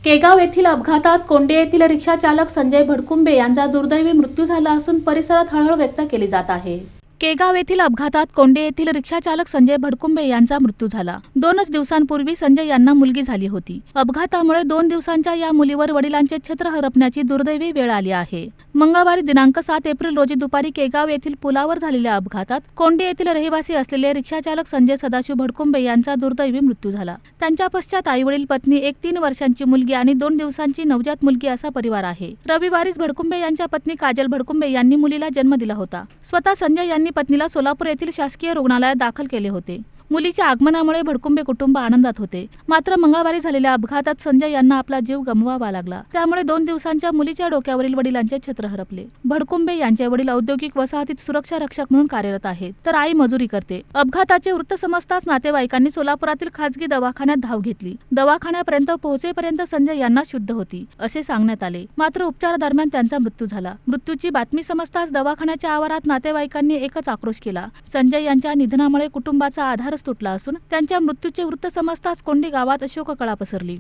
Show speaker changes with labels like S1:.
S1: केगाव येथील अपघातात कोंडे येथील रिक्षा चालक संजय भडकुंबे यांचा दुर्दैवी मृत्यू झाला असून परिसरात हळहळ व्यक्त केली जात आहे। केगाव येथील अपघातात कोंडे येथील रिक्षा चालक संजय भडकुंबे यांचा मृत्यू झाला। 2 दिवसांपूर्वी संजय यांना मुलगी झाली होती। अपघातामुळे 2 दिवसांच्या या मुलीवर वडिलांचे छत्र हरपण्याची दुर्दैवी वेळ आली आहे। मंगळवारी दिनांक 7 एप्रिल रोजी दुपारी केगाव येथील पुलावर झालेल्या अपघातात कोंडे येथील रहिवासी असलेले रिक्षा चालक संजय सदाशिव भडकुंबे यांचा दुर्दैवी मृत्यू झाला। त्यांच्या पश्चात आई-वडील, पत्नी, एक 3 वर्षांची मुलगी आणि 2 दिवसांची नवजात मुलगी असा परिवार आहे। रविवारीच भडकुंबे यांच्या पत्नी काजल भडकुंबे यांनी मुलीला जन्म दिला होता। स्वतः संजय यांनी पत्नीला सोलापूर येथील शासकीय रुग्णालयात दाखल केले होते। मुलीच्या आगमनामुळे भडकुंबे कुटुंब आनंदात होते। मात्र मंगळवारी झालेल्या अपघातात संजय यांना आपला जीव गमवावा लागला। त्यामुळे 2 दिवसांच्या मुलीच्या डोक्यावरील वडिलांचे छत्र हरपले। भडकुंबे यांचे वडील औद्योगिक वसाहतीत सुरक्षा रक्षक म्हणून कार्यरत आहेत, तर आई मजुरी करते। अपघाताचे वृत्त समजताच नातेवाईकांनी सोलापुरातील खासगी दवाखान्यात धाव घेतली। दवाखान्यापर्यंत पोहोचेपर्यंत संजय यांना शुद्ध होती असे सांगण्यात आले। मात्र उपचारादरम्यान त्यांचा मृत्यू झाला। मृत्यूची बातमी समजताच दवाखान्याच्या आवारात नातेवाईकांनी एकच आक्रोश केला। संजय यांच्या निधनामुळे कुटुंबाचा आधार तुटला असून त्यांच्या मृत्यूचे वृत्त समजताच कोंडी गावात शोककळा पसरली।